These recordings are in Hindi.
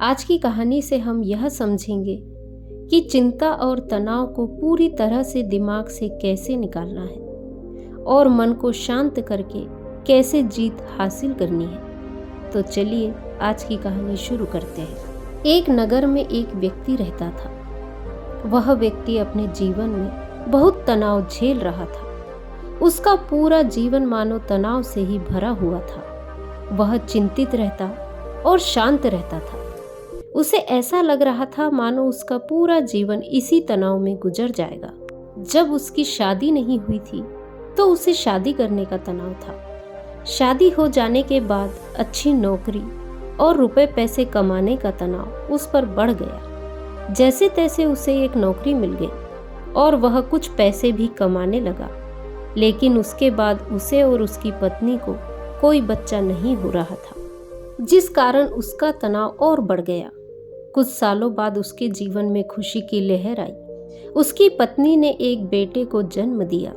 आज की कहानी से हम यह समझेंगे कि चिंता और तनाव को पूरी तरह से दिमाग से कैसे निकालना है और मन को शांत करके कैसे जीत हासिल करनी है। तो चलिए आज की कहानी शुरू करते हैं। एक नगर में एक व्यक्ति रहता था। वह व्यक्ति अपने जीवन में बहुत तनाव झेल रहा था। उसका पूरा जीवन मानो तनाव से ही भरा हुआ था। वह चिंतित रहता और शांत रहता था। उसे ऐसा लग रहा था मानो उसका पूरा जीवन इसी तनाव में गुजर जाएगा। जब उसकी शादी नहीं हुई थी तो उसे शादी करने का तनाव था। शादी हो जाने के बाद अच्छी नौकरी और रुपए पैसे कमाने का तनाव उस पर बढ़ गया। जैसे तैसे उसे एक नौकरी मिल गई और वह कुछ पैसे भी कमाने लगा। लेकिन उसके बाद उसे और उसकी पत्नी को कोई बच्चा नहीं हो रहा था, जिस कारण उसका तनाव और बढ़ गया। कुछ सालों बाद उसके जीवन में खुशी की लहर आई। उसकी पत्नी ने एक बेटे को जन्म दिया।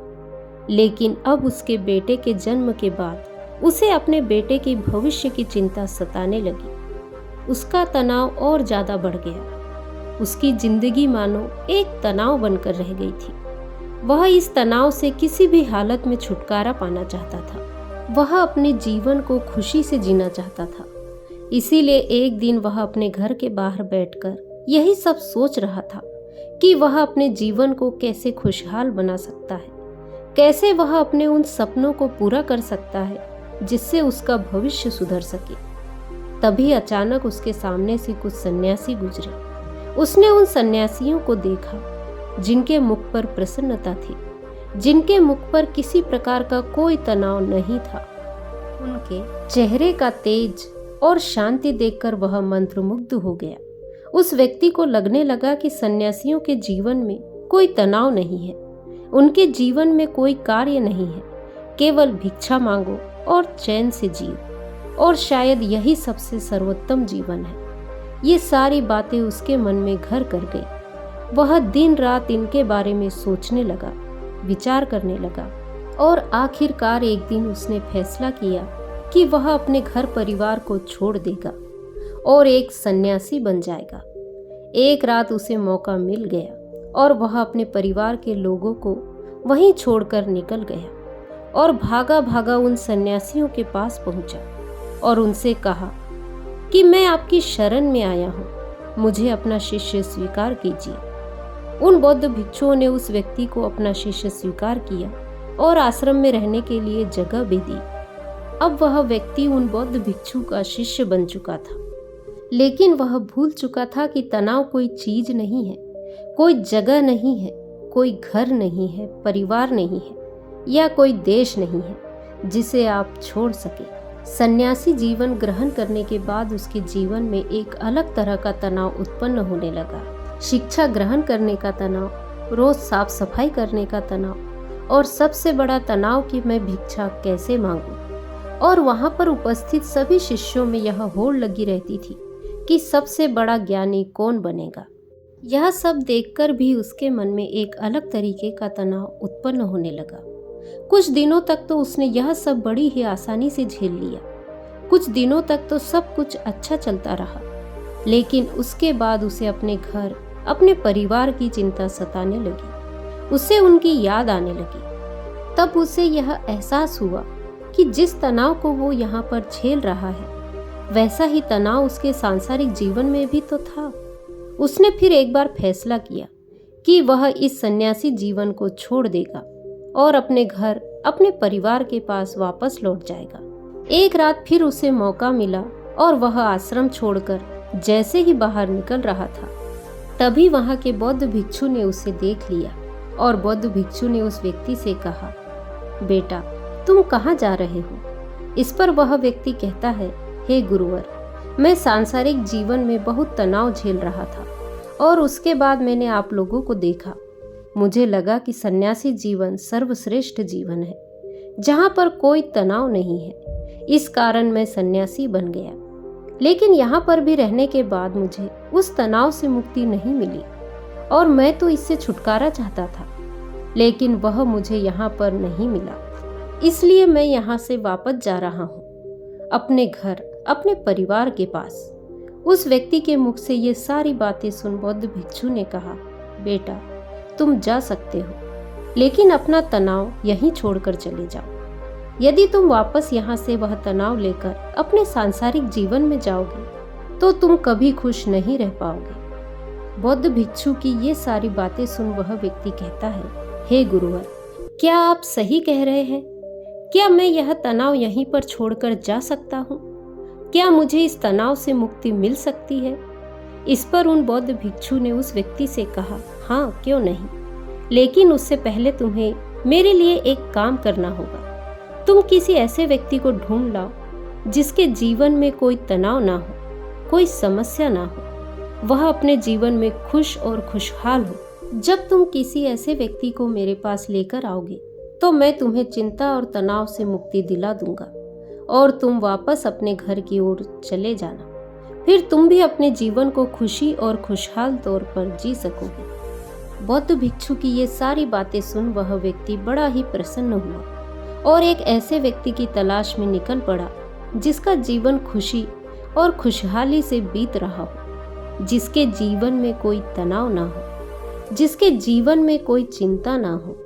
लेकिन अब उसके बेटे के जन्म के बाद उसे अपने बेटे के भविष्य की चिंता सताने लगी। उसका तनाव और ज्यादा बढ़ गया। उसकी जिंदगी मानो एक तनाव बनकर रह गई थी। वह इस तनाव से किसी भी हालत में छुटकारा पाना चाहता था। वह अपने जीवन को खुशी से जीना चाहता था। इसीलिए एक दिन वह अपने घर के बाहर बैठकर यही सब सोच रहा था कि वह अपने जीवन को कैसे खुशहाल बना सकता है, कैसे वह अपने उन सपनों को पूरा कर सकता है जिससे उसका भविष्य सुधर सके। तभी अचानक उसके सामने से कुछ सन्यासी गुजरे। उसने उन सन्यासियों को देखा जिनके मुख पर प्रसन्नता थी, जिनके मुख पर किसी प्रकार का कोई तनाव नहीं था। उनके चेहरे का तेज और शांति देखकर वह मंत्रमुग्ध हो गया। उस व्यक्ति को लगने लगा कि सन्यासियों के जीवन में कोई तनाव नहीं है, उनके जीवन में कोई कार्य नहीं है, केवल भिक्षा मांगो और चैन से जियो, और शायद यही सबसे सर्वोत्तम जीवन है। ये सारी बातें उसके मन में घर कर गई। वह दिन रात इनके बारे में सोचने लगा, विचार करने लगा, और आखिरकार एक दिन उसने फैसला किया कि वह अपने घर परिवार को छोड़ देगा और एक सन्यासी बन जाएगा। एक रात उसे मौका मिल गया और वह अपने परिवार के लोगों को वहीं छोड़कर निकल गया और भागा भागा उन सन्यासियों के पास पहुंचा और उनसे कहा कि मैं आपकी शरण में आया हूं, मुझे अपना शिष्य स्वीकार कीजिए। उन बौद्ध भिक्षुओं ने उस व्यक्ति को अपना शिष्य स्वीकार किया और आश्रम में रहने के लिए जगह भी दी। अब वह व्यक्ति उन बौद्ध भिक्षु का शिष्य बन चुका था। लेकिन वह भूल चुका था कि तनाव कोई चीज नहीं है, कोई जगह नहीं है, कोई घर नहीं है, परिवार नहीं है या कोई देश नहीं है जिसे आप छोड़ सके। सन्यासी जीवन ग्रहण करने के बाद उसके जीवन में एक अलग तरह का तनाव उत्पन्न होने लगा। शिक्षा ग्रहण करने का तनाव, रोज साफ सफाई करने का तनाव, और सबसे बड़ा तनाव कि मैं भिक्षा कैसे मांगूं। और वहां पर उपस्थित सभी शिष्यों में यह होड़ लगी रहती थी कि सबसे बड़ा ज्ञानी कौन बनेगा। यह सब देखकर भी उसके मन में एक अलग तरीके का तनाव उत्पन्न होने लगा। कुछ दिनों तक तो उसने यह सब बड़ी ही आसानी से झेल लिया। कुछ दिनों तक तो सब कुछ अच्छा चलता रहा। लेकिन उसके बाद उसे अपने घर, अपने परिवार की चिंता सताने लगी। उसे उनकी याद आने लगी। तब उसे यह एहसास हुआ कि जिस तनाव को वो यहाँ पर झेल रहा है वैसा ही तनाव उसके सांसारिक जीवन में भी तो था। उसने फिर एक बार फैसला किया कि वह इस सन्यासी जीवन को छोड़ देगा और अपने घर, अपने परिवार के पास वापस लौट जाएगा। एक रात फिर उसे मौका मिला और वह आश्रम छोड़कर जैसे ही बाहर निकल रहा था तभी वहां के बौद्ध भिक्षु ने उसे देख लिया और बौद्ध भिक्षु ने उस व्यक्ति से कहा, बेटा तुम कहाँ जा रहे हो? इस पर वह व्यक्ति कहता है, हे गुरुवर, मैं सांसारिक जीवन में बहुत तनाव झेल रहा था और उसके बाद मैंने आप लोगों को देखा। मुझे लगा कि सन्यासी जीवन सर्वश्रेष्ठ जीवन है जहाँ पर कोई तनाव नहीं है। इस कारण मैं सन्यासी बन गया। लेकिन यहाँ पर भी रहने के बाद मुझे उस तनाव से मुक्ति नहीं मिली और मैं तो इससे छुटकारा चाहता था, लेकिन वह मुझे यहाँ पर नहीं मिला। इसलिए मैं यहाँ से वापस जा रहा हूँ अपने घर, अपने परिवार के पास। उस व्यक्ति के मुख से ये सारी बातें सुन बौद्ध भिक्षु ने कहा, बेटा तुम जा सकते हो, लेकिन अपना तनाव यहीं छोड़कर चले जाओ। यदि तुम वापस यहाँ से वह तनाव लेकर अपने सांसारिक जीवन में जाओगे तो तुम कभी खुश नहीं रह पाओगे। बौद्ध भिक्षु की ये सारी बातें सुन वह व्यक्ति कहता है, हे गुरुवर, क्या आप सही कह रहे हैं? क्या मैं यह तनाव यहीं पर छोड़कर जा सकता हूँ? क्या मुझे इस तनाव से मुक्ति मिल सकती है? इस पर उन बौद्ध भिक्षु ने उस व्यक्ति से कहा, हाँ क्यों नहीं, लेकिन उससे पहले तुम्हें मेरे लिए एक काम करना होगा। तुम किसी ऐसे व्यक्ति को ढूंढ लाओ जिसके जीवन में कोई तनाव ना हो, कोई समस्या ना हो, वह अपने जीवन में खुश और खुशहाल हो। जब तुम किसी ऐसे व्यक्ति को मेरे पास लेकर आओगे तो मैं तुम्हें चिंता और तनाव से मुक्ति दिला दूंगा और तुम वापस अपने घर की ओर चले जाना। फिर तुम भी अपने जीवन को खुशी और खुशहाल तौर पर जी सकोगे। बौद्ध भिक्षु की ये सारी बातें सुन वह व्यक्ति बड़ा ही प्रसन्न हुआ और एक ऐसे व्यक्ति की तलाश में निकल पड़ा जिसका जीवन खुशी और खुशहाली से बीत रहा हो, जिसके जीवन में कोई तनाव ना हो, जिसके जीवन में कोई चिंता ना हो।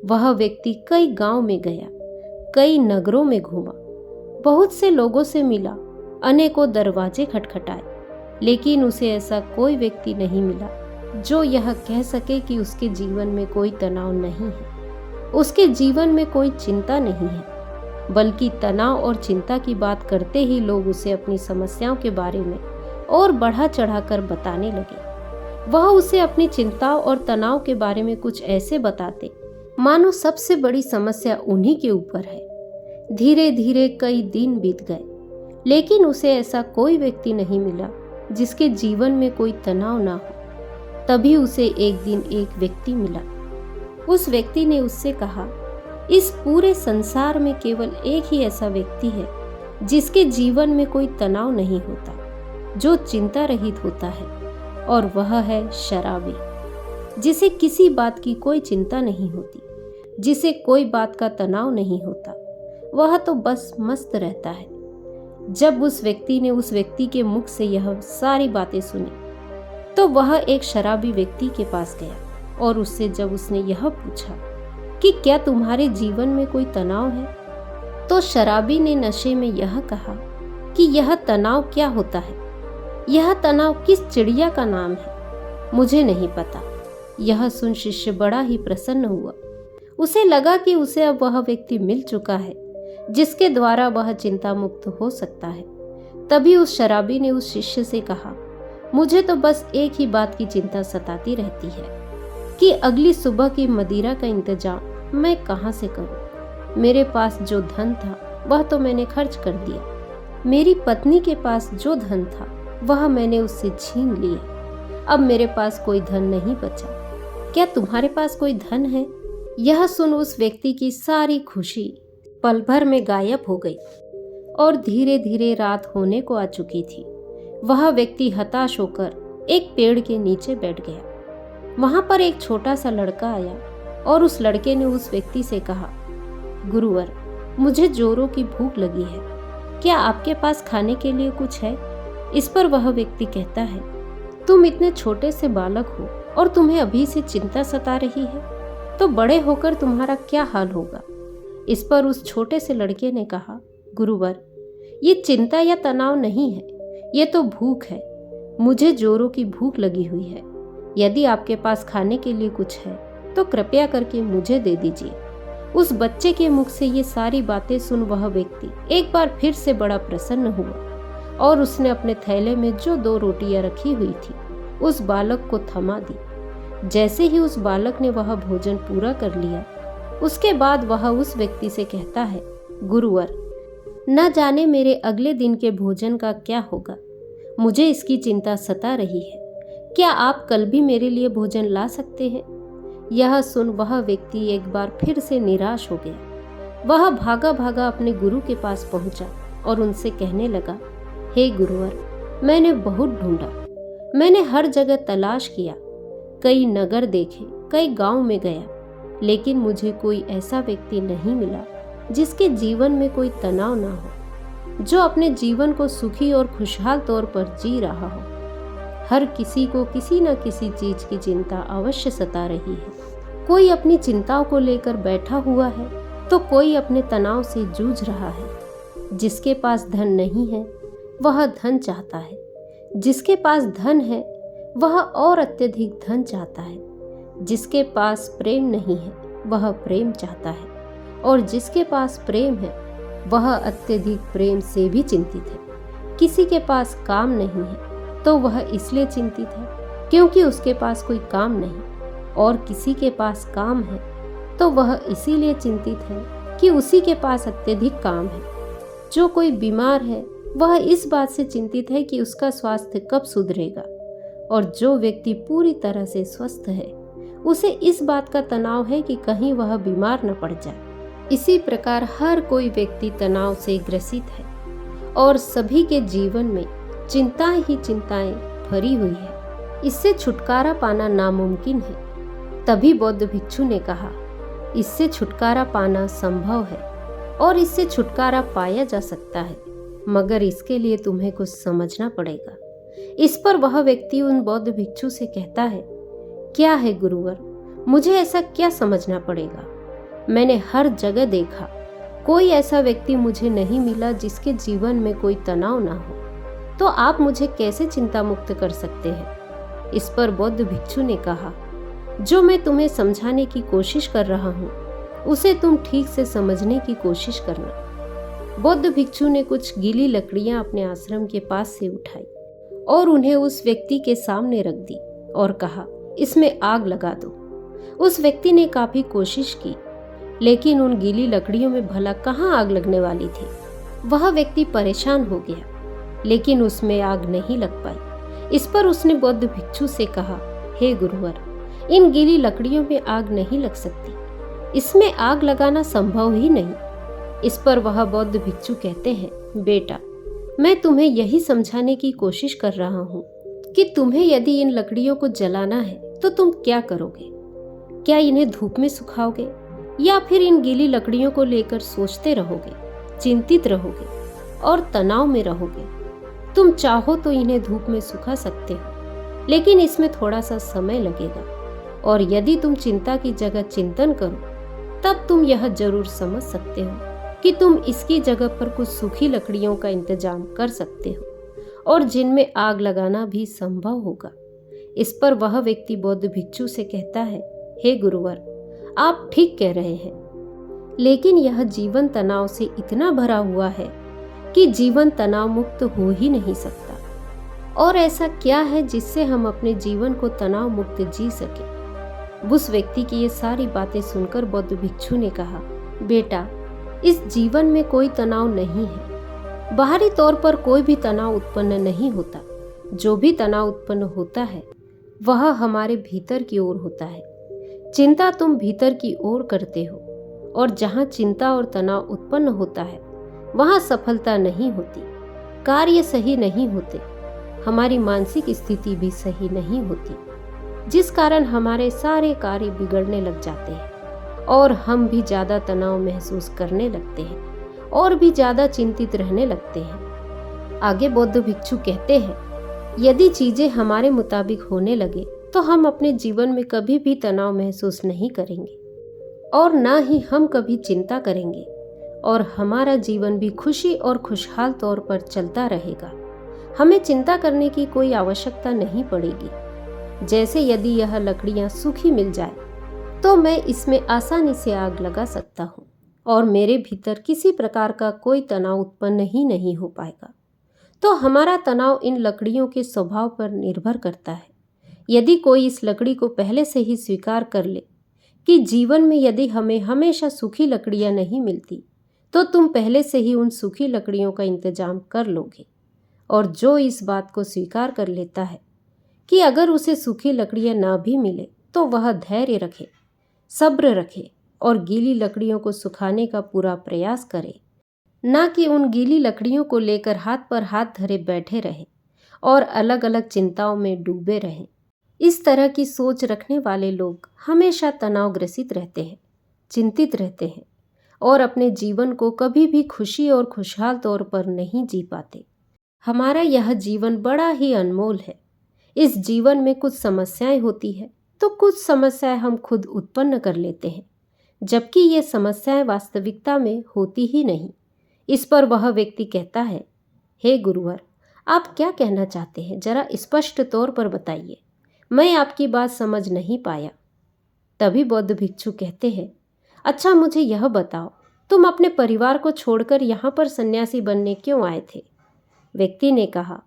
वह व्यक्ति कई गांव में गया, कई नगरों में घूमा, बहुत से लोगों से मिला, अनेकों दरवाजे खटखटाए, लेकिन उसे ऐसा कोई व्यक्ति नहीं मिला जो यह कह सके कि उसके जीवन में कोई तनाव नहीं है, उसके जीवन में कोई चिंता नहीं है। बल्कि तनाव और चिंता की बात करते ही लोग उसे अपनी समस्याओं के बारे में और बढ़ा चढ़ाकर बताने लगे। वह उसे अपनी चिंताओं और तनाव के बारे में कुछ ऐसे बताते मानो सबसे बड़ी समस्या उन्हीं के ऊपर है। धीरे धीरे कई दिन बीत गए, लेकिन उसे ऐसा कोई व्यक्ति नहीं मिला जिसके जीवन में कोई तनाव ना हो। तभी उसे एक दिन एक व्यक्ति मिला। उस व्यक्ति ने उससे कहा, इस पूरे संसार में केवल एक ही ऐसा व्यक्ति है जिसके जीवन में कोई तनाव नहीं होता, जो चिंता रहित होता है, और वह है शराबी, जिसे किसी बात की कोई चिंता नहीं होती, जिसे कोई बात का तनाव नहीं होता, वह तो बस मस्त रहता है। जब उस व्यक्ति ने उस व्यक्ति के मुख से यह सारी बातें सुनी तो वह एक शराबी व्यक्ति के पास गया और उससे जब उसने यह पूछा कि क्या तुम्हारे जीवन में कोई तनाव है, तो शराबी ने नशे में यह कहा कि यह तनाव क्या होता है, यह तनाव किस चिड़िया का नाम है, मुझे नहीं पता। यह सुन शिष्य बड़ा ही प्रसन्न हुआ। उसे लगा कि उसे अब वह व्यक्ति मिल चुका है जिसके द्वारा वह चिंता मुक्त हो सकता है। तभी उस शराबी ने उस शिष्य से कहा, मुझे तो बस एक ही बात की चिंता सताती रहती है कि अगली सुबह की मदिरा का इंतजाम मैं कहाँ से करूं। मेरे पास जो धन था वह तो मैंने खर्च कर दिया, मेरी पत्नी के पास जो धन था वह मैंने उससे छीन लिया, अब मेरे पास कोई धन नहीं बचा। क्या तुम्हारे पास कोई धन है? यह सुन उस व्यक्ति की सारी खुशी पल भर में गायब हो गई और धीरे धीरे रात होने को आ चुकी थी। वह व्यक्ति हताश होकर एक पेड़ के नीचे बैठ गया। वहां पर एक छोटा सा लड़का आया और उस लड़के ने उस व्यक्ति से कहा, गुरुवर, मुझे जोरों की भूख लगी है, क्या आपके पास खाने के लिए कुछ है? इस पर वह व्यक्ति कहता है, तुम इतने छोटे से बालक हो और तुम्हें अभी से चिंता सता रही है, तो बड़े होकर तुम्हारा क्या हाल होगा। इस पर उस छोटे से लड़के ने कहा, गुरुवर, ये चिंता या तनाव नहीं है, ये तो भूख है। मुझे जोरों की भूख लगी हुई है। यदि आपके पास खाने के लिए कुछ है तो कृपया करके मुझे दे दीजिए। उस बच्चे के मुख से ये सारी बातें सुन वह व्यक्ति एक बार फिर से बड़ा प्रसन्न हुआ और उसने अपने थैले में जो 2 रोटियां रखी हुई थी उस बालक को थमा दी। जैसे ही उस बालक ने वह भोजन पूरा कर लिया, उसके बाद वह उस व्यक्ति से कहता है, गुरुवर, न जाने मेरे अगले दिन के भोजन का क्या होगा, मुझे इसकी चिंता सता रही है। क्या आप कल भी मेरे लिए भोजन ला सकते हैं? यह सुन वह व्यक्ति एक बार फिर से निराश हो गया। वह भागा भागा अपने गुरु के पास पहुंचा और उनसे कहने लगा, हे गुरुवर, मैंने बहुत ढूंढा, मैंने हर जगह तलाश किया, कई नगर देखे, कई गांव में गया, लेकिन मुझे कोई ऐसा व्यक्ति नहीं मिला जिसके जीवन में कोई तनाव ना हो। जो अपने जीवन को सुखी और खुशहाल तौर पर जी रहा हो। हर किसी को किसी न किसी चीज की चिंता अवश्य सता रही है। कोई अपनी चिंताओं को लेकर बैठा हुआ है तो कोई अपने तनाव से जूझ रहा है। जिसके पास धन नहीं है वह धन चाहता है, जिसके पास धन है वह और अत्यधिक धन चाहता है। जिसके पास प्रेम नहीं है वह प्रेम चाहता है, और जिसके पास प्रेम है वह अत्यधिक प्रेम से भी चिंतित है। किसी के पास काम नहीं है तो वह इसलिए चिंतित है क्योंकि उसके पास कोई काम नहीं, और किसी के पास काम है तो वह इसीलिए चिंतित है कि उसी के पास अत्यधिक काम है। जो कोई बीमार है वह इस बात से चिंतित है कि उसका स्वास्थ्य कब सुधरेगा, और जो व्यक्ति पूरी तरह से स्वस्थ है उसे इस बात का तनाव है कि कहीं वह बीमार न पड़ जाए। इसी प्रकार हर कोई व्यक्ति तनाव से ग्रसित है और सभी के जीवन में चिंताएं ही चिंताएं भरी हुई है। इससे छुटकारा पाना नामुमकिन है। तभी बौद्ध भिक्षु ने कहा, इससे छुटकारा पाना संभव है और इससे छुटकारा पाया जा सकता है, मगर इसके लिए तुम्हें कुछ समझना पड़ेगा। इस पर वह व्यक्ति उन बौद्ध भिक्षु से कहता है, क्या है गुरुवर, मुझे ऐसा क्या समझना पड़ेगा? मैंने हर जगह देखा, कोई ऐसा व्यक्ति मुझे नहीं मिला जिसके जीवन में कोई तनाव ना हो, तो आप मुझे कैसे चिंता मुक्त कर सकते हैं? इस पर बौद्ध भिक्षु ने कहा, जो मैं तुम्हें समझाने की कोशिश कर रहा हूँ उसे तुम ठीक से समझने की कोशिश करना। बौद्ध भिक्षु ने कुछ गीली लकड़ियां अपने आश्रम के पास से उठाई और उन्हें उस व्यक्ति के सामने रख दी और कहा, इसमें आग लगा दो। उस व्यक्ति ने काफी कोशिश की, लेकिन उन गीली लकड़ियों में भला कहाँ आग लगने वाली थी। वह व्यक्ति परेशान हो गया, लेकिन उसमें आग नहीं लग पाई। इस पर उसने बौद्ध भिक्षु से कहा, हे गुरुवर, इन गीली लकड़ियों में आग नहीं लग सकती, इसमें आग लगाना संभव ही नहीं। इस पर वह बौद्ध भिक्षु कहते हैं, बेटा, मैं तुम्हें यही समझाने की कोशिश कर रहा हूँ कि तुम्हें यदि इन लकड़ियों को जलाना है तो तुम क्या करोगे? क्या इन्हें धूप में सुखाओगे या फिर इन गीली लकड़ियों को लेकर सोचते रहोगे, चिंतित रहोगे और तनाव में रहोगे? तुम चाहो तो इन्हें धूप में सुखा सकते हो, लेकिन इसमें थोड़ा सा समय लगेगा, और यदि तुम चिंता की जगह चिंतन करो तब तुम यह जरूर समझ सकते हो कि तुम इसकी जगह पर कुछ सूखी लकड़ियों का इंतजाम कर सकते हो और जिनमें आग लगाना भी संभव होगा। इस पर वह व्यक्ति बौद्ध भिक्षु से कहता है, हे गुरुवर, आप ठीक कह रहे हैं, लेकिन यह जीवन तनाव से इतना भरा हुआ है कि जीवन तनाव मुक्त हो ही नहीं सकता। और ऐसा क्या है जिससे हम अपने जीवन को तनाव मुक्त जी सके? उस व्यक्ति की ये सारी बातें सुनकर बौद्ध भिक्षु ने कहा, बेटा, इस जीवन में कोई तनाव नहीं है। बाहरी तौर पर कोई भी तनाव उत्पन्न नहीं होता। जो भी तनाव उत्पन्न होता है वह हमारे भीतर की ओर होता है। चिंता तुम भीतर की ओर करते हो, और जहाँ चिंता और तनाव उत्पन्न होता है वहाँ सफलता नहीं होती, कार्य सही नहीं होते, हमारी मानसिक स्थिति भी सही नहीं होती, जिस कारण हमारे सारे कार्य बिगड़ने लग जाते हैं और हम भी ज़्यादा तनाव महसूस करने लगते हैं और भी ज़्यादा चिंतित रहने लगते हैं। आगे बौद्ध भिक्षु कहते हैं, यदि चीज़ें हमारे मुताबिक होने लगे तो हम अपने जीवन में कभी भी तनाव महसूस नहीं करेंगे और ना ही हम कभी चिंता करेंगे, और हमारा जीवन भी खुशी और खुशहाल तौर पर चलता रहेगा। हमें चिंता करने की कोई आवश्यकता नहीं पड़ेगी। जैसे यदि यह लकड़ियाँ सूखी मिल जाए तो मैं इसमें आसानी से आग लगा सकता हूँ और मेरे भीतर किसी प्रकार का कोई तनाव उत्पन्न ही नहीं हो पाएगा। तो हमारा तनाव इन लकड़ियों के स्वभाव पर निर्भर करता है। यदि कोई इस लकड़ी को पहले से ही स्वीकार कर ले कि जीवन में यदि हमें हमेशा सूखी लकड़ियाँ नहीं मिलती तो तुम पहले से ही उन सूखी लकड़ियों का इंतजाम कर लोगे। और जो इस बात को स्वीकार कर लेता है कि अगर उसे सूखी लकड़ियाँ ना भी मिले तो वह धैर्य रखे, सब्र रखे और गीली लकड़ियों को सुखाने का पूरा प्रयास करे, ना कि उन गीली लकड़ियों को लेकर हाथ पर हाथ धरे बैठे रहे और अलग अलग चिंताओं में डूबे रहें। इस तरह की सोच रखने वाले लोग हमेशा तनावग्रसित रहते हैं, चिंतित रहते हैं और अपने जीवन को कभी भी खुशी और खुशहाल तौर पर नहीं जी पाते। हमारा यह जीवन बड़ा ही अनमोल है। इस जीवन में कुछ समस्याएं होती है तो कुछ समस्याएं हम खुद उत्पन्न कर लेते हैं, जबकि ये समस्याएं वास्तविकता में होती ही नहीं। इस पर वह व्यक्ति कहता है, हे गुरुवर, आप क्या कहना चाहते हैं, जरा स्पष्ट तौर पर बताइए, मैं आपकी बात समझ नहीं पाया। तभी बौद्ध भिक्षु कहते हैं, अच्छा मुझे यह बताओ, तुम अपने परिवार को छोड़कर यहाँ पर सन्यासी बनने क्यों आए थे? व्यक्ति ने कहा,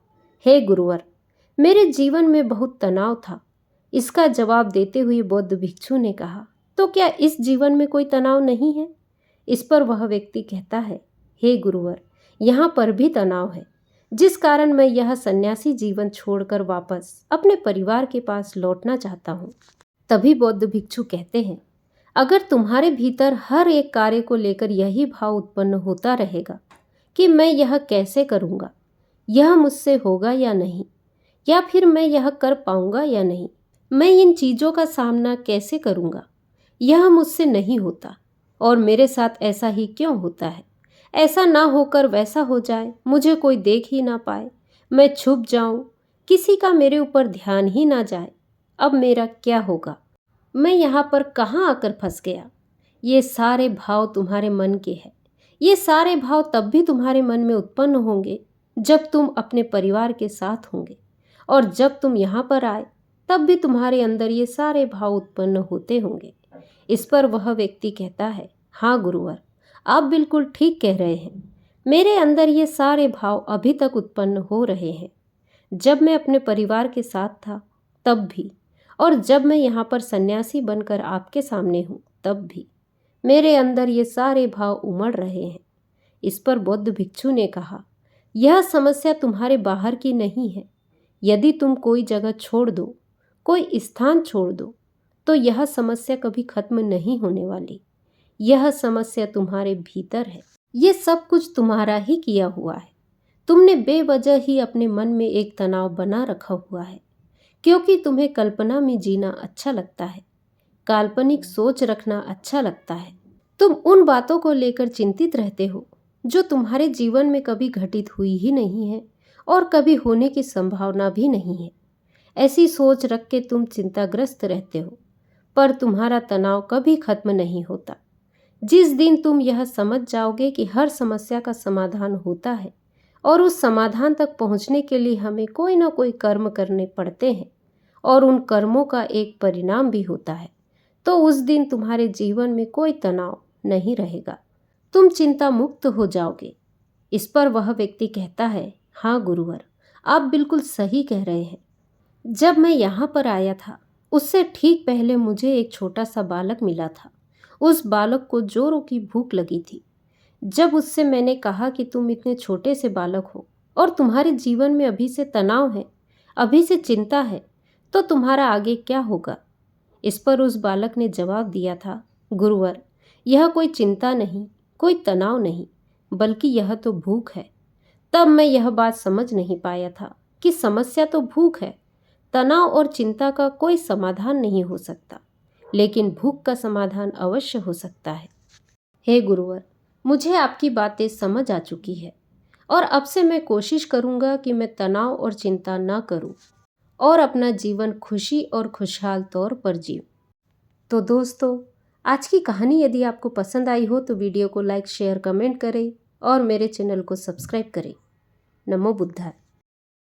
हे गुरुवर, मेरे जीवन में बहुत तनाव था। इसका जवाब देते हुए बौद्ध भिक्षु ने कहा, तो क्या इस जीवन में कोई तनाव नहीं है? इस पर वह व्यक्ति कहता है, हे गुरुवर, यहाँ पर भी तनाव है, जिस कारण मैं यह सन्यासी जीवन छोड़कर वापस अपने परिवार के पास लौटना चाहता हूँ। तभी बौद्ध भिक्षु कहते हैं, अगर तुम्हारे भीतर हर एक कार्य को लेकर यही भाव उत्पन्न होता रहेगा कि मैं यह कैसे करूँगा, यह मुझसे होगा या नहीं, या फिर मैं यह कर पाऊंगा या नहीं, मैं इन चीज़ों का सामना कैसे करूंगा, यह मुझसे नहीं होता और मेरे साथ ऐसा ही क्यों होता है, ऐसा ना होकर वैसा हो जाए, मुझे कोई देख ही ना पाए, मैं छुप जाऊं, किसी का मेरे ऊपर ध्यान ही ना जाए, अब मेरा क्या होगा, मैं यहाँ पर कहाँ आकर फंस गया। ये सारे भाव तुम्हारे मन के हैं। ये सारे भाव तब भी तुम्हारे मन में उत्पन्न होंगे जब तुम अपने परिवार के साथ होंगे, और जब तुम यहाँ पर आए तब भी तुम्हारे अंदर ये सारे भाव उत्पन्न होते होंगे। इस पर वह व्यक्ति कहता है, हाँ गुरुवर, आप बिल्कुल ठीक कह रहे हैं, मेरे अंदर ये सारे भाव अभी तक उत्पन्न हो रहे हैं। जब मैं अपने परिवार के साथ था तब भी, और जब मैं यहाँ पर सन्यासी बनकर आपके सामने हूँ तब भी मेरे अंदर ये सारे भाव उमड़ रहे हैं। इस पर बौद्ध भिक्षु ने कहा, यह समस्या तुम्हारे बाहर की नहीं है। यदि तुम कोई जगह छोड़ दो, कोई स्थान छोड़ दो, तो यह समस्या कभी खत्म नहीं होने वाली। यह समस्या तुम्हारे भीतर है। ये सब कुछ तुम्हारा ही किया हुआ है। तुमने बेवजह ही अपने मन में एक तनाव बना रखा हुआ है, क्योंकि तुम्हें कल्पना में जीना अच्छा लगता है, काल्पनिक सोच रखना अच्छा लगता है। तुम उन बातों को लेकर चिंतित रहते हो जो तुम्हारे जीवन में कभी घटित हुई ही नहीं है और कभी होने की संभावना भी नहीं है। ऐसी सोच रख के तुम चिंताग्रस्त रहते हो, पर तुम्हारा तनाव कभी खत्म नहीं होता। जिस दिन तुम यह समझ जाओगे कि हर समस्या का समाधान होता है और उस समाधान तक पहुंचने के लिए हमें कोई ना कोई कर्म करने पड़ते हैं और उन कर्मों का एक परिणाम भी होता है, तो उस दिन तुम्हारे जीवन में कोई तनाव नहीं रहेगा, तुम चिंता मुक्त हो जाओगे। इस पर वह व्यक्ति कहता है, हाँ गुरुवर, आप बिल्कुल सही कह रहे हैं। जब मैं यहाँ पर आया था उससे ठीक पहले मुझे एक छोटा सा बालक मिला था। उस बालक को जोरों की भूख लगी थी। जब उससे मैंने कहा कि तुम इतने छोटे से बालक हो और तुम्हारे जीवन में अभी से तनाव है, अभी से चिंता है, तो तुम्हारा आगे क्या होगा? इस पर उस बालक ने जवाब दिया था, गुरुवर, यह कोई चिंता नहीं, कोई तनाव नहीं, बल्कि यह तो भूख है। तब मैं यह बात समझ नहीं पाया था कि समस्या तो भूख है, तनाव और चिंता का कोई समाधान नहीं हो सकता, लेकिन भूख का समाधान अवश्य हो सकता है। हे गुरुवर, मुझे आपकी बातें समझ आ चुकी है और अब से मैं कोशिश करूंगा कि मैं तनाव और चिंता ना करूं और अपना जीवन खुशी और खुशहाल तौर पर जीऊं। तो दोस्तों, आज की कहानी यदि आपको पसंद आई हो तो वीडियो को लाइक, शेयर, कमेंट करें और मेरे चैनल को सब्सक्राइब करें। नमो बुद्धाय।